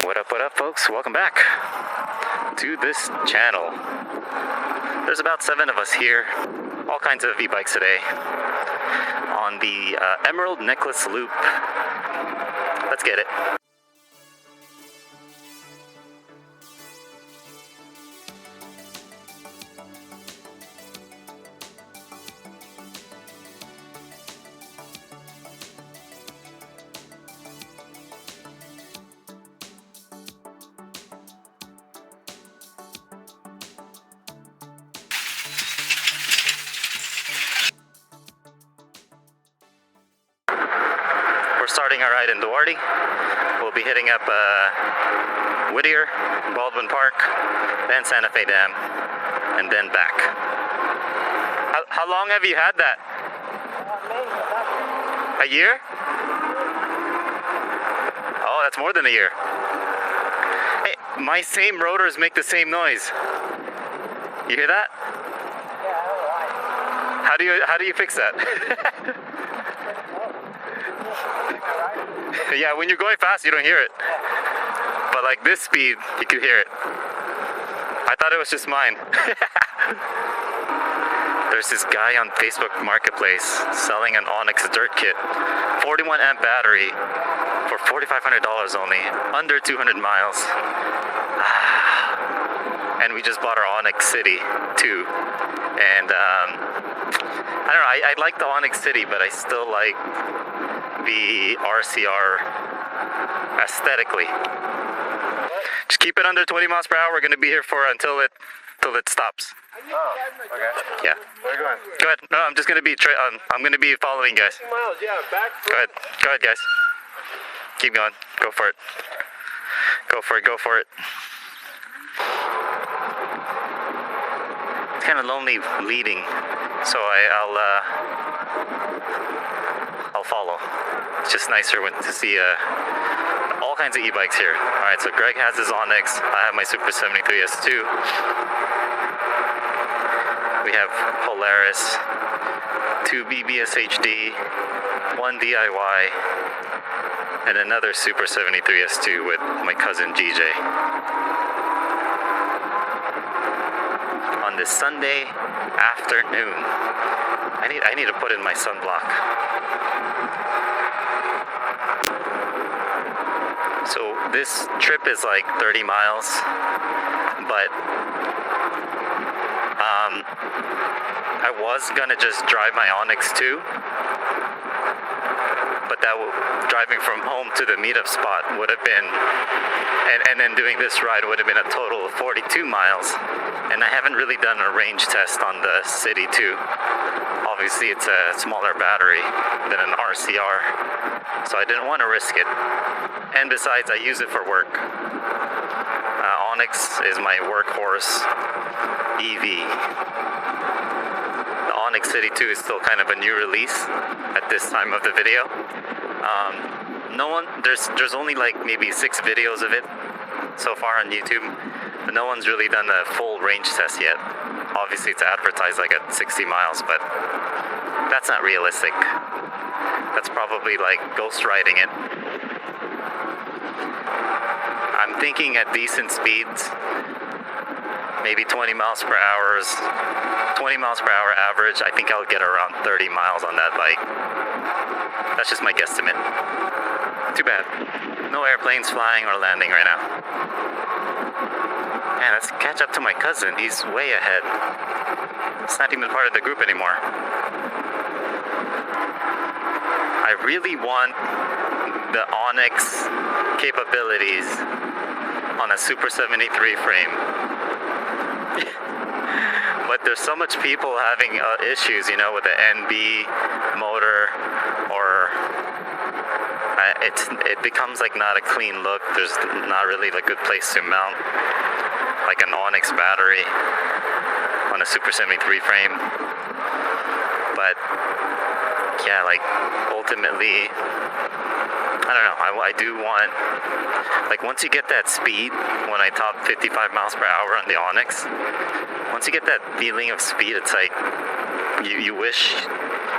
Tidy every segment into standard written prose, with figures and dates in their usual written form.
What up, folks? Welcome back to this channel. There's about 7 of us here, all kinds of e-bikes today, on the Emerald Necklace Loop. Let's get it. Starting our ride in Duarte. We'll be hitting up Whittier, Baldwin Park, then Santa Fe Dam, and then back. How long have you had that? A year? Oh, that's more than a year. Hey, my same rotors make the same noise. You hear that? Yeah, I don't know why. How do you fix that? Yeah, when you're going fast, you don't hear it. But like this speed, you can hear it. I thought it was just mine. There's this guy on Facebook Marketplace selling an Onyx dirt kit, 41 amp battery for $4,500 only, under 200 miles. And we just bought our Onyx City too. And I don't know, I like the Onyx City, but I still like the RCR aesthetically. Just keep it under 20 miles per hour. We're going to be here for until it stops. Oh, okay. Yeah. Where are you going? Go ahead. No, I'm just going to be I'm going to be following you guys. Miles, yeah, back. Go ahead, guys. Keep going. Go for it. Go for it. It's kind of lonely leading, so I'll follow. It's just nicer to see all kinds of e-bikes here. Alright, so Greg has his Onyx. I have my Super73 S2. We have Polaris, 2 BBS HD, 1 DIY, and another Super73 S2 with my cousin GJ. On this Sunday afternoon. I need to put in my sunblock. So this trip is like 30 miles, but I was gonna just drive my Onyx too, but driving from home to the meetup spot would have been, and then doing this ride would have been a total of 42 miles, and I haven't really done a range test on the City 2. Obviously it's a smaller battery than an RCR, so I didn't want to risk it, and besides I use it for work. Onyx is my workhorse EV. The Onyx City 2 is still kind of a new release at this time of the video. There's only like maybe 6 videos of it so far on YouTube, but no one's really done a full range test yet. Obviously it's advertised like at 60 miles, but that's not realistic. That's probably like ghost riding it. I'm thinking at decent speeds, maybe 20 miles per hour average, I think I'll get around 30 miles on that bike. That's just my guesstimate. Too bad. No airplanes flying or landing right now. Man, let's catch up to my cousin. He's way ahead. It's not even part of the group anymore. I really want the Onyx capabilities on a Super73 frame. But there's so much people having issues, with the NB motor, or it becomes like not a clean look. There's not really a good place to mount like an Onyx battery on a Super73 frame. But yeah, ultimately, I don't know, I do want, once you get that speed, when I top 55 miles per hour on the Onyx, once you get that feeling of speed, it's like, you wish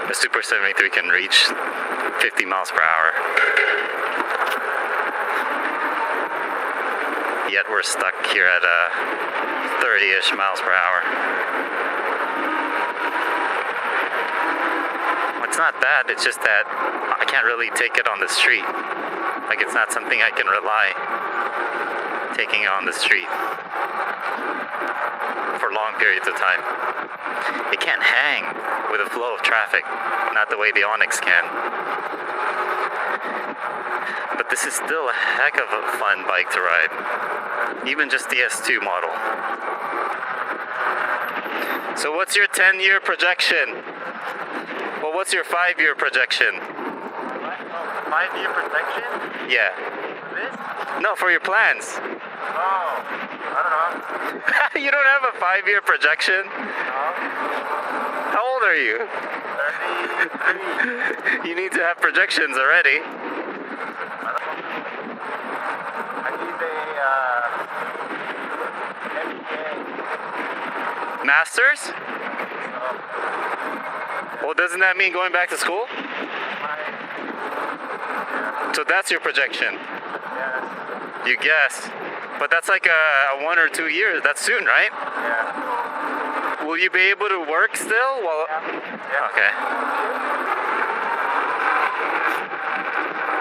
the Super73 can reach 50 miles per hour. yet we're stuck here at 30-ish miles per hour. It's not bad, it's just that I can't really take it on the street. Like, it's not something I can rely taking it on the street for long periods of time. It can't hang with the flow of traffic, not the way the Onyx can. But this is still a heck of a fun bike to ride, even just the S2 model. So what's your 10-year projection? Well, what's your 5-year projection? 5-year protection? Yeah. This? No, for your plans. Oh, I don't know. You don't have a 5-year projection? No. How old are you? 33. You need to have projections already. I need a MBA. Masters? Well, doesn't that mean going back to school? So that's your projection? Yes. You guess. But that's like a 1 or 2 years. That's soon, right? Yeah. Will you be able to work still? Well, Yeah. okay.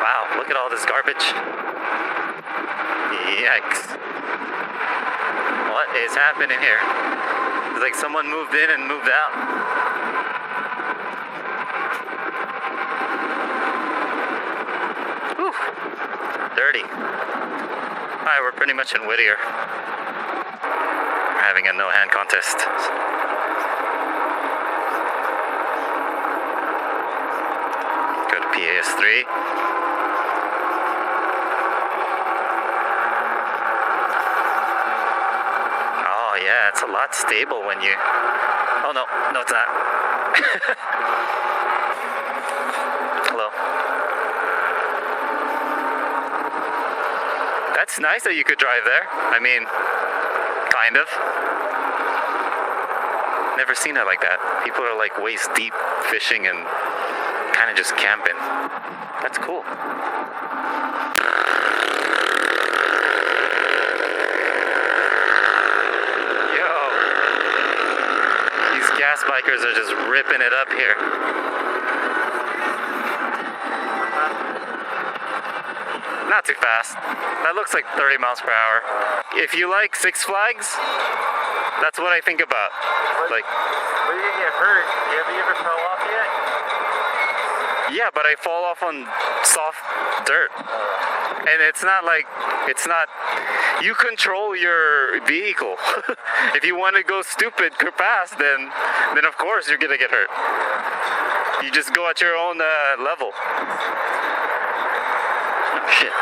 Wow, look at all this garbage. Yikes. What is happening here? It's like someone moved in and moved out. Whew. Dirty. Alright, we're pretty much in Whittier. We're having a no-hand contest. Go to PAS3. Oh yeah, it's a lot stable when you... Oh no, no it's not. Hello. That's nice that you could drive there. I mean, kind of. Never seen it like that. People are like waist deep fishing and kind of just camping. That's cool. Yo, these gas bikers are just ripping it up here. Not too fast. That looks like 30 miles per hour. If you like Six Flags, that's what I think about. Like, Where you gonna get hurt? Have you ever fell off yet? yeah, but I fall off on soft dirt. And it's not like, you control your vehicle. If you want to go stupid fast, then of course you're gonna get hurt. You just go at your own level. Shit.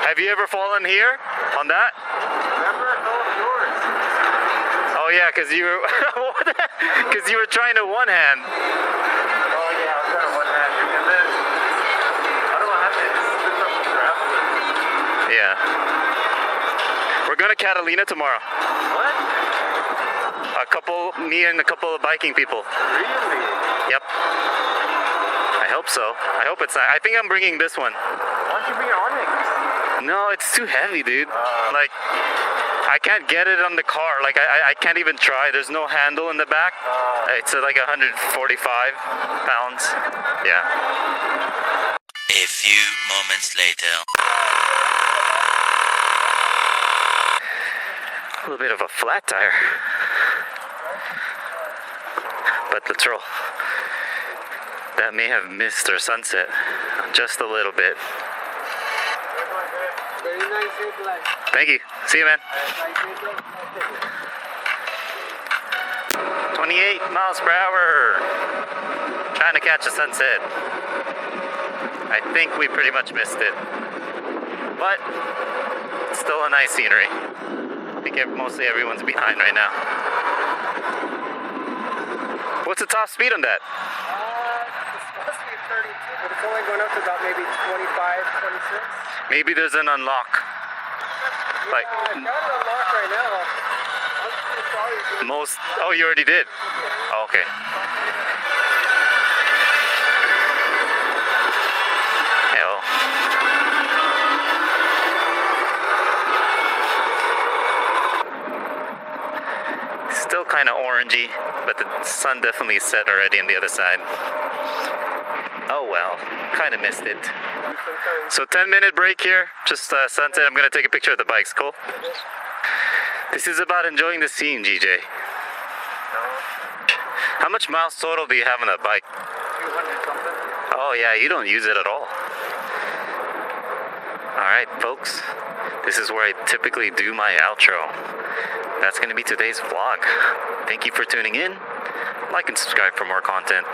Have you ever fallen here on that? Remember I fell off yours? Oh yeah, because you were trying to one hand. Oh yeah, I was trying to one hand. And then, I don't know what happened. It slipped up the gravel. Yeah. We're going to Catalina tomorrow. What? Me and a couple of biking people. Really? Yep. I hope so. I hope it's not. I think I'm bringing this one. Why don't you bring your Onyx? No, it's too heavy, dude. Like, I can't get it on the car. Like, I can't even try. There's no handle in the back. It's like 145 pounds. Yeah. A few moments later. A little bit of a flat tire. But let's roll. That may have missed our sunset just a little bit. Very nice headlight. Thank you. See you, man. 28 miles per hour. Trying to catch a sunset. I think we pretty much missed it. But it's still a nice scenery. I think mostly everyone's behind right now. What's the top speed on that? It's supposed to be 32, but it's only going up to about maybe 25, 26. Maybe there's an unlock. Like, I got it unlocked right now. I'm pretty sorry. most... Oh, you already did? Oh, okay. Hell. orangey, but the sun definitely set already on the other side. Oh well, kind of missed it. So 10-minute break here, just sunset. I'm gonna take a picture of the bikes, cool? This is about enjoying the scene, GJ. How much miles total do you have on that bike? 200 something. Oh yeah, you don't use it at all. Alright folks, this is where I typically do my outro. That's going to be today's vlog. Thank you for tuning in. Like and subscribe for more content.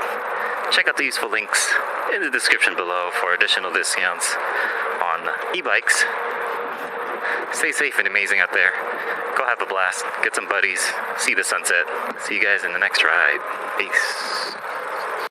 Check out the useful links in the description below for additional discounts on e-bikes. Stay safe and amazing out there. Go have a blast. Get some buddies. See the sunset. See you guys in the next ride. Peace.